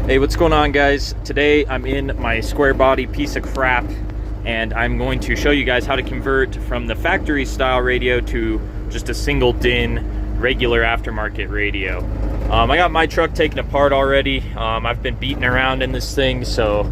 Hey, what's going on, guys? Today I'm in my Squarebody piece of crap, and I'm going to show you guys how to convert from the factory style radio to just a single DIN regular aftermarket radio. I got my truck taken apart already. I've been beating around in this thing, so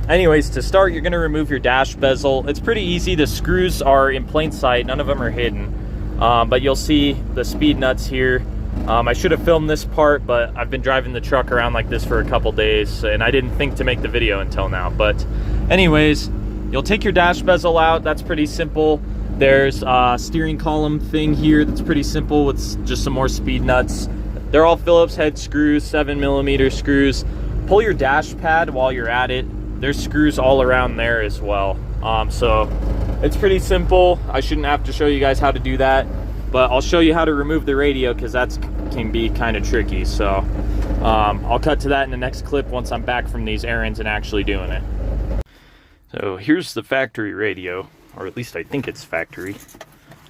anyways, to start, you're going to remove your dash bezel. It's pretty easy. The screws are in plain sight, none of them are hidden, but you'll see the speed nuts here. I should have filmed this part, but I've been driving the truck around like this for a couple days, and I didn't think to make the video until now. But anyways, you'll take your dash bezel out. That's pretty simple. There's a steering column thing here that's pretty simple with just some more speed nuts. They're all Phillips head screws, 7mm screws. Pull your dash pad while you're at it. There's screws all around there as well. So it's pretty simple. I shouldn't have to show you guys how to do that, but I'll show you how to remove the radio because that can be kind of tricky. So I'll cut to that in the next clip once I'm back from these errands and actually doing it. So here's the factory radio, or at least I think it's factory.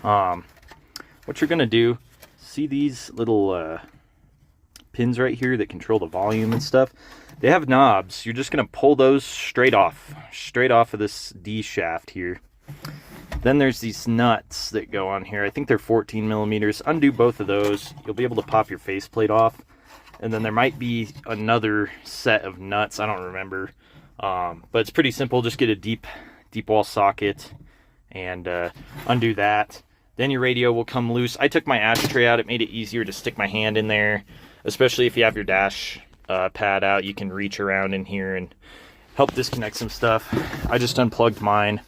What you're gonna do, see these little pins right here that control the volume and stuff? They have knobs. You're just gonna pull those straight off of this D shaft here. Then there's these nuts that go on here. I think they're 14mm. Undo both of those. You'll be able to pop your faceplate off. And then there might be another set of nuts. I don't remember. But it's pretty simple. Just get a deep wall socket and undo that. Then your radio will come loose. I took my ashtray out. It made it easier to stick my hand in there. Especially if you have your dash pad out. You can reach around in here and help disconnect some stuff. I just unplugged mine.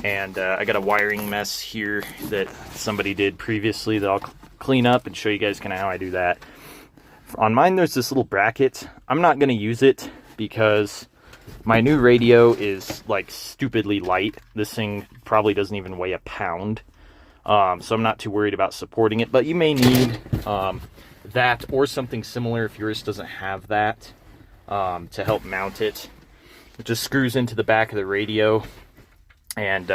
And I got a wiring mess here that somebody did previously that I'll clean up and show you guys kind of how I do that. On mine, there's this little bracket. I'm not going to use it because my new radio is like stupidly light. This thing probably doesn't even weigh a pound. So I'm not too worried about supporting it, but you may need that or something similar if yours doesn't have that to help mount it. It just screws into the back of the radio. And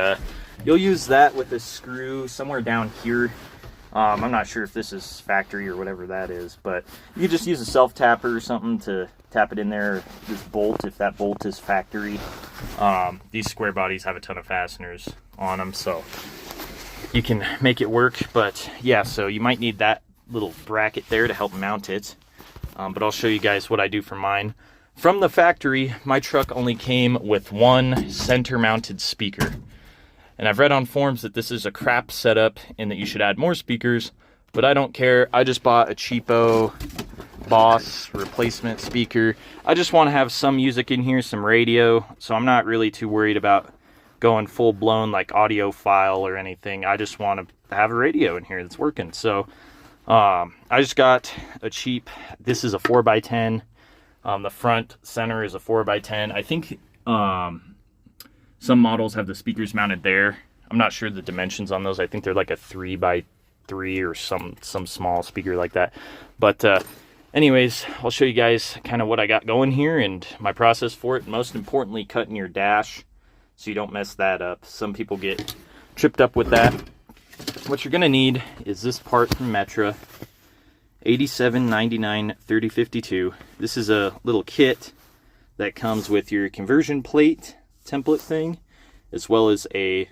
you'll use that with a screw somewhere down here. I'm not sure if this is factory or whatever that is, but you just use a self-tapper or something to tap it in there. This bolt, if that bolt is factory. These square bodies have a ton of fasteners on them, so you can make it work. But yeah, so you might need that little bracket there to help mount it. But I'll show you guys what I do for mine. From the factory, my truck only came with one center-mounted speaker. And I've read on forums that this is a crap setup and that you should add more speakers, but I don't care. I just bought a cheapo Boss replacement speaker. I just want to have some music in here, some radio, so I'm not really too worried about going full-blown like audiophile or anything. I just want to have a radio in here that's working. So I just got a cheap, this is a 4x10. The front center is a 4x10. I think some models have the speakers mounted there. I'm not sure the dimensions on those. I think they're like a 3x3 or some small speaker like that. But anyways, I'll show you guys kind of what I got going here and my process for it. Most importantly, cutting your dash so you don't mess that up. Some people get tripped up with that. What you're going to need is this part from Metra. 8799 3052. This is a little kit that comes with your conversion plate template thing, as well as a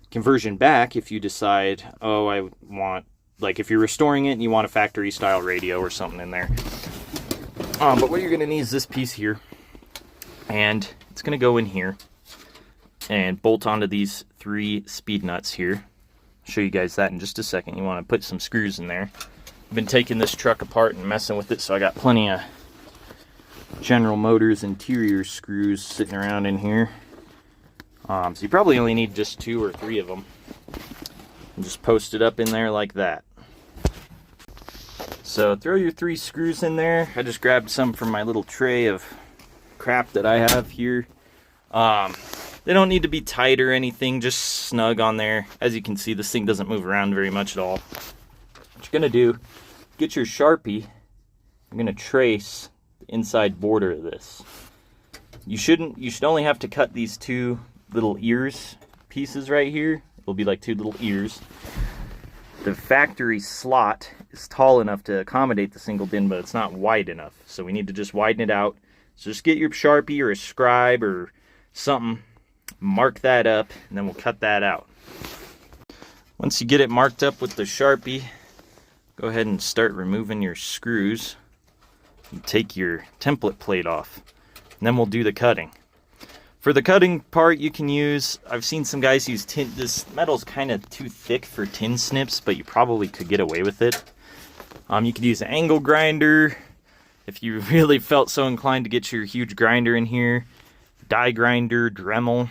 conversion back if you decide, oh, I want, like if you're restoring it and you want a factory style radio or something in there. But what you're going to need is this piece here, and it's going to go in here and bolt onto these 3 speed nuts here. I'll show you guys that in just a second. You want to put some screws in there. Been taking this truck apart and messing with it, so I got plenty of General Motors interior screws sitting around in here. So you probably only need just 2 or 3 of them. And just post it up in there like that. So throw your 3 screws in there. I just grabbed some from my little tray of crap that I have here. They don't need to be tight or anything, just snug on there. As you can see, this thing doesn't move around very much at all. What you're going to do, get your Sharpie. I'm going to trace the inside border of this. You should only have to cut these 2 little ears pieces right here. It'll be like 2 little ears. the factory slot is tall enough to accommodate the single DIN, but it's not wide enough. So we need to just widen it out. So just get your Sharpie or a scribe or something, mark that up, and then we'll cut that out. Once you get it marked up with the Sharpie, go ahead and start removing your screws. You take your template plate off, and then we'll do the cutting. For the cutting part, you can use, I've seen some guys use tin. This metal's kind of too thick for tin snips, but you probably could get away with it. You could use an angle grinder if you really felt so inclined to get your huge grinder in here. Die grinder, Dremel,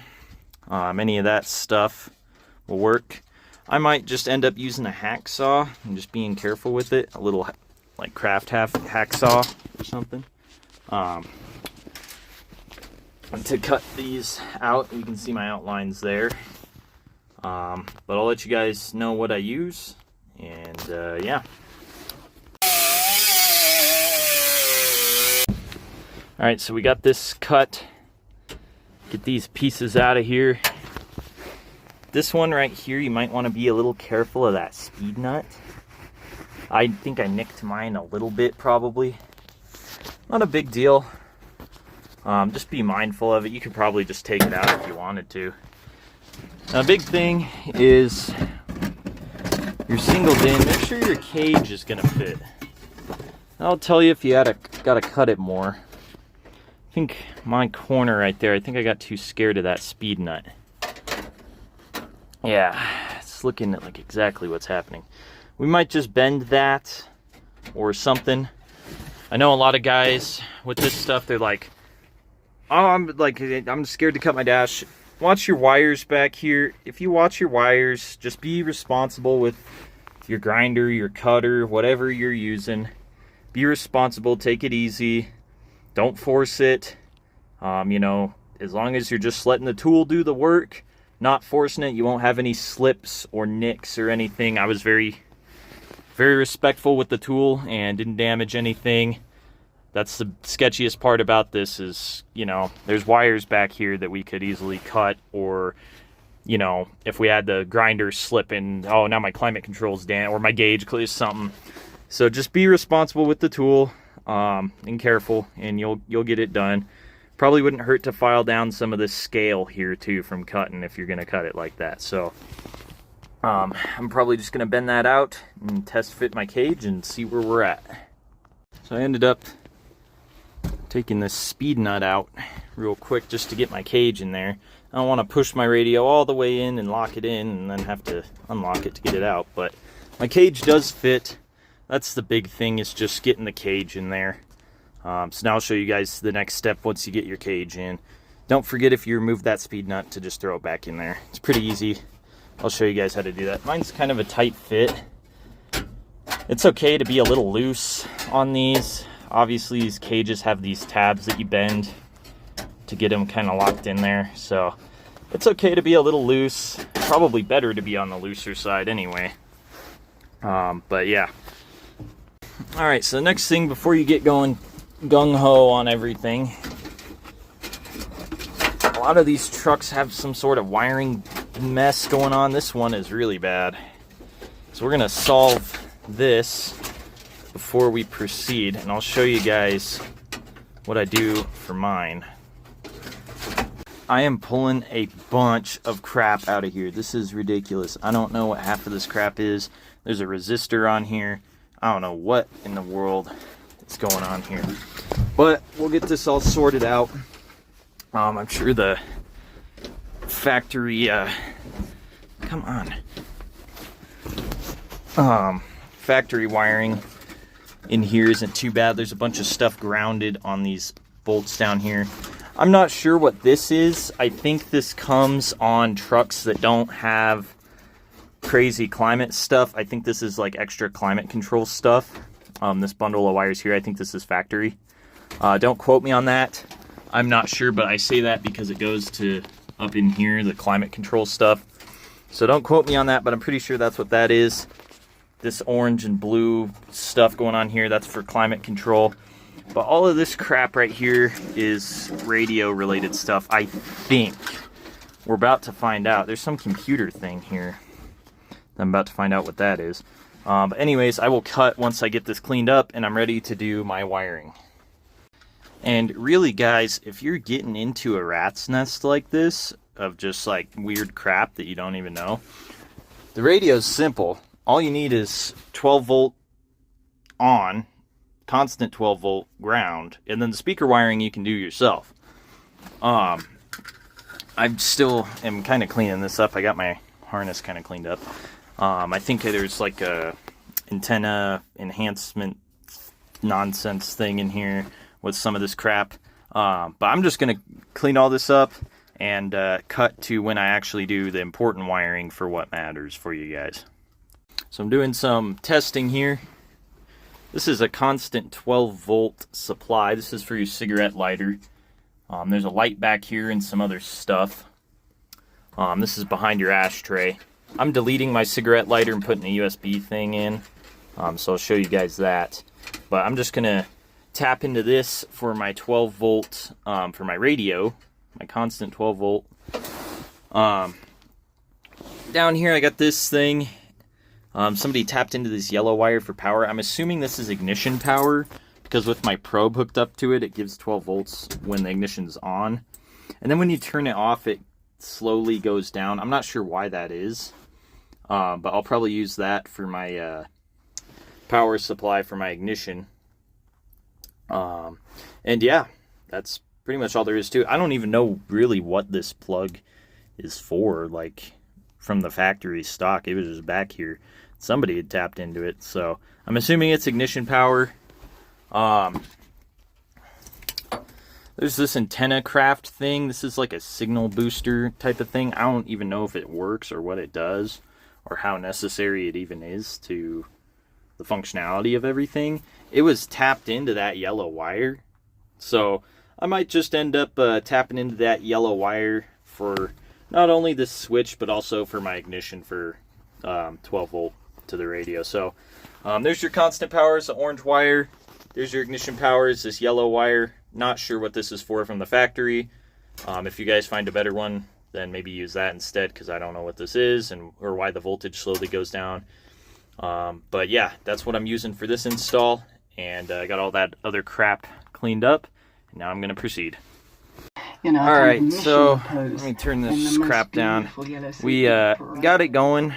any of that stuff will work. I might just end up using a hacksaw and just being careful with it. A little like craft hacksaw or something. To cut these out, you can see my outlines there. But I'll let you guys know what I use, and yeah. Alright, so we got this cut. Get these pieces out of here. This one right here, you might want to be a little careful of that speed nut. I think I nicked mine a little bit, probably. Not a big deal. Just be mindful of it. You could probably just take it out if you wanted to. Now, a big thing is your single DIN. Make sure your cage is going to fit. I'll tell you if you got to cut it more. I think my corner right there, I think I got too scared of that speed nut. Yeah, it's looking like exactly what's happening. We might just bend that or something. I know a lot of guys with this stuff, they're like, oh, I'm scared to cut my dash. Watch your wires back here. If you watch your wires, just be responsible with your grinder, your cutter, whatever you're using. Be responsible, take it easy. Don't force it. You know, as long as you're just letting the tool do the work, not forcing it, you won't have any slips or nicks or anything. I was very respectful with the tool and didn't damage anything. That's the sketchiest part about this is, you know, there's wires back here that we could easily cut, or, you know, if we had the grinder slip and, oh, now my climate control's down, or my gauge is something. So just be responsible with the tool and careful, and you'll get it done. Probably wouldn't hurt to file down some of this scale here too from cutting if you're going to cut it like that. So I'm probably just going to bend that out and test fit my cage and see where we're at. So I ended up taking this speed nut out real quick just to get my cage in there. I don't want to push my radio all the way in and lock it in and then have to unlock it to get it out, but my cage does fit. That's the big thing, is just getting the cage in there. So now I'll show you guys the next step once you get your cage in. Don't forget, if you remove that speed nut, to just throw it back in there. It's pretty easy. I'll show you guys how to do that. Mine's kind of a tight fit. It's okay to be a little loose on these. Obviously, these cages have these tabs that you bend to get them kind of locked in there. So it's okay to be a little loose. Probably better to be on the looser side anyway. But yeah. All right, so the next thing before you get going gung-ho on everything, a lot of these trucks have some sort of wiring mess going on. This one is really bad. So we're going to solve this before we proceed, and I'll show you guys what I do for mine. I am pulling a bunch of crap out of here. This is ridiculous. I don't know what half of this crap is. There's a resistor on here. I don't know what in the world is going on here. But we'll get this all sorted out. I'm sure the factory factory wiring in here isn't too bad. There's a bunch of stuff grounded on these bolts down here. I'm not sure what this is. I think this comes on trucks that don't have crazy climate stuff. I think this is like extra climate control stuff. This bundle of wires here, I think this is factory. Don't quote me on that. I'm not sure, but I say that because it goes to up in here, the climate control stuff. So don't quote me on that, but I'm pretty sure that's what that is. This orange and blue stuff going on here, that's for climate control. But all of this crap right here is radio related stuff, I think. We're about to find out. There's some computer thing here I'm about to find out what that is. But anyways, I will cut once I get this cleaned up and I'm ready to do my wiring. And really, guys, if you're getting into a rat's nest like this, of just like weird crap that you don't even know, the radio's simple. All you need is 12 volt on, constant 12 volt ground, and then the speaker wiring you can do yourself. I still am kind of cleaning this up. I got my harness kind of cleaned up. I think there's like a antenna enhancement nonsense thing in here with some of this crap. But I'm just going to clean all this up and cut to when I actually do the important wiring for what matters for you guys. So I'm doing some testing here. This is a constant 12 volt supply. This is for your cigarette lighter. There's a light back here and some other stuff. This is behind your ashtray. I'm deleting my cigarette lighter and putting a USB thing in. So I'll show you guys that. But I'm just going to tap into this for my 12 volt for my radio. My constant 12 volt. Down here I got this thing. Somebody tapped into this yellow wire for power. I'm assuming this is ignition power, because with my probe hooked up to it, it gives 12 volts when the ignition's on. And then when you turn it off, it slowly goes down. I'm not sure why that is, but I'll probably use that for my power supply for my ignition. And yeah, that's pretty much all there is to it. I don't even know really what this plug is for, like from the factory stock. It was just back here. Somebody had tapped into it, so I'm assuming it's ignition power. There's this antenna craft thing. This is like a signal booster type of thing. I don't even know if it works or what it does or how necessary it even is to the functionality of everything. It was tapped into that yellow wire, so I might just end up tapping into that yellow wire for not only this switch but also for my ignition for 12 volt to the radio. So there's your constant power, it's the orange wire. There's your ignition power, is this yellow wire. Not sure what this is for from the factory. If you guys find a better one, then maybe use that instead, because I don't know what this is and or why the voltage slowly goes down. But yeah, that's what I'm using for this install, and I got all that other crap cleaned up, and now I'm going to proceed. You know, Alright, so let me turn this crap down. We got it going.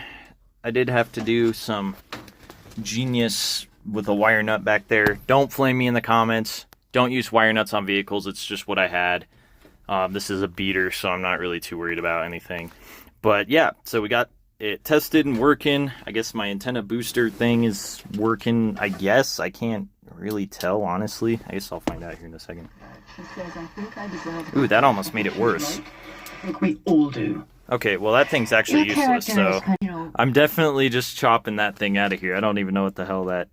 I did have to do some genius with a wire nut back there. Don't flame me in the comments. Don't use wire nuts on vehicles. It's just what I had. This is a beater, so I'm not really too worried about anything. But yeah, so we got it tested and working. I guess my antenna booster thing is working, I guess. I can't really tell, honestly. I guess I'll find out here in a second. Ooh, that almost made it worse. I think we all do. Okay, well that thing's actually useless, so I'm definitely just chopping that thing out of here. I don't even know what the hell that...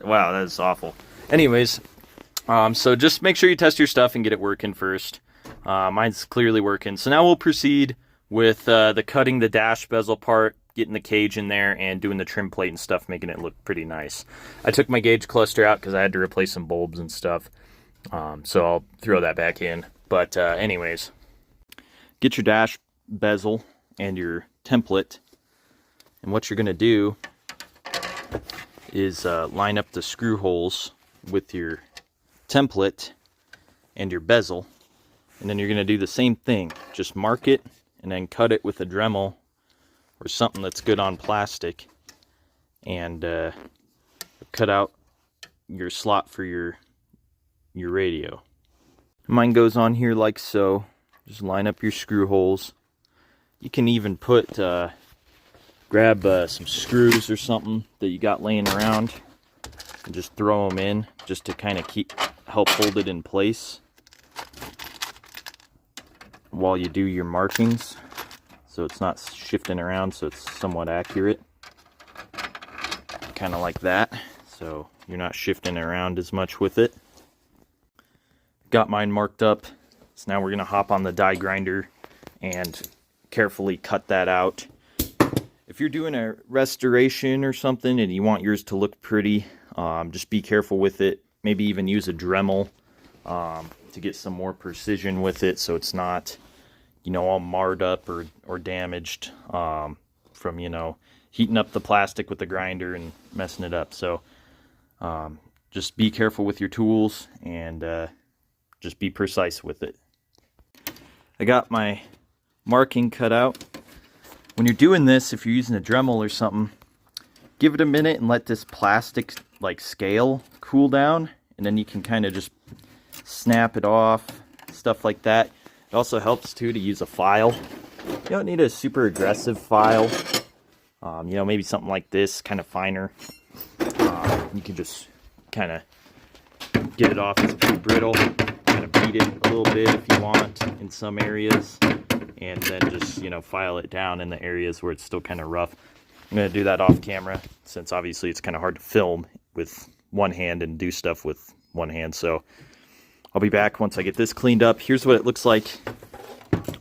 Wow, that is awful. Anyways, so just make sure you test your stuff and get it working first. Mine's clearly working. So now we'll proceed with the cutting the dash bezel part, getting the cage in there, and doing the trim plate and stuff, making it look pretty nice. I took my gauge cluster out because I had to replace some bulbs and stuff. So I'll throw that back in. But anyways, get your dash bezel and your template. And what you're going to do is line up the screw holes with your template and your bezel. And then you're going to do the same thing. Just mark it and then cut it with a Dremel or something that's good on plastic. And cut out your slot for your radio. Mine goes on here like so. Just line up your screw holes. You can even put, grab some screws or something that you got laying around and just throw them in just to kind of help hold it in place while you do your markings, so it's not shifting around, so it's somewhat accurate. Kind of like that, so you're not shifting around as much with it. Got mine marked up, so now we're going to hop on the die grinder and carefully cut that out. If you're doing a restoration or something and you want yours to look pretty, just be careful with it. Maybe even use a Dremel to get some more precision with it, so it's not, you know, all marred up or damaged from, you know, heating up the plastic with the grinder and messing it up. So just be careful with your tools and just be precise with it. I got my marking cut out. When you're doing this, if you're using a Dremel or something, give it a minute and let this plastic like scale cool down, and then you can kind of just snap it off, stuff like that. It also helps too to use a file. You don't need a super aggressive file. You know, maybe something like this, kind of finer. You can just kind of get it off. It's pretty brittle. Kind of beat it a little bit if you want in some areas, and then just, you know, file it down in the areas where it's still kind of rough. I'm going to do that off camera, since obviously it's kind of hard to film with one hand and do stuff with one hand. So I'll be back once I get this cleaned up. Here's what it looks like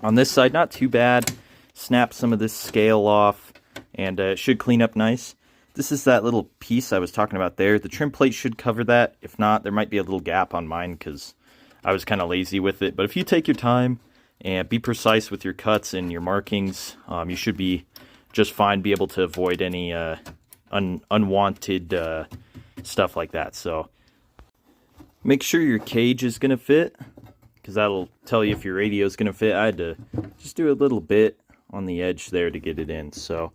on this side. Not too bad. Snap some of this scale off, and it should clean up nice. This is that little piece I was talking about there. The trim plate should cover that. If not, there might be a little gap on mine because I was kind of lazy with it. But if you take your time and be precise with your cuts and your markings, you should be just fine, be able to avoid any unwanted stuff like that. So make sure your cage is going to fit, because that'll tell you if your radio is going to fit. I had to just do a little bit on the edge there to get it in. So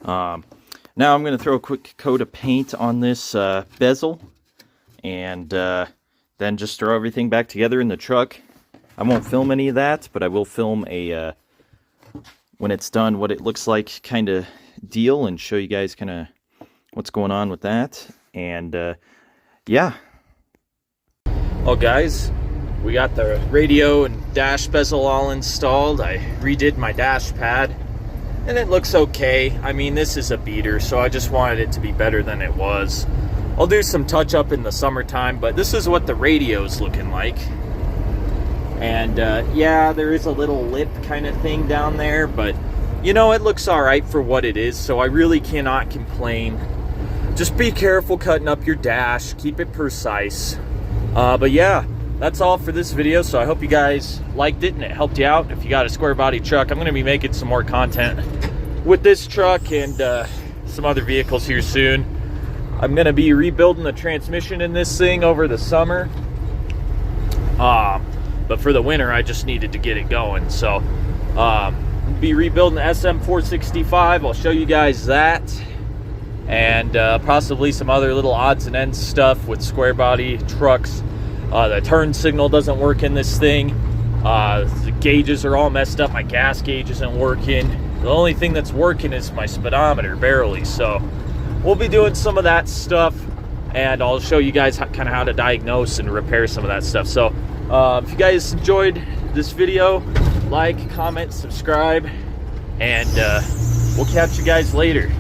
now I'm going to throw a quick coat of paint on this bezel, and then just throw everything back together in the truck. I won't film any of that, but I will film a when it's done what it looks like kind of deal, and show you guys kind of what's going on with that. And yeah. Well guys, we got the radio and dash bezel all installed. I redid my dash pad and it looks okay. I mean, this is a beater, so I just wanted it to be better than it was. I'll do some touch up in the summertime, but this is what the radio's looking like. And yeah, there is a little lip kind of thing down there, but you know, it looks all right for what it is, so I really cannot complain. Just be careful cutting up your dash, keep it precise. But yeah, that's all for this video, so I hope you guys liked it and it helped you out. If you got a Squarebody truck, I'm going to be making some more content with this truck and some other vehicles here soon. I'm going to be rebuilding the transmission in this thing over the summer. But for the winter, I just needed to get it going. So, be rebuilding the SM465. I'll show you guys that. And possibly some other little odds and ends stuff with Squarebody trucks. The turn signal doesn't work in this thing. The gauges are all messed up. My gas gauge isn't working. The only thing that's working is my speedometer, barely. So, we'll be doing some of that stuff. And I'll show you guys kind of how to diagnose and repair some of that stuff. So, if you guys enjoyed this video, like, comment, subscribe, and we'll catch you guys later.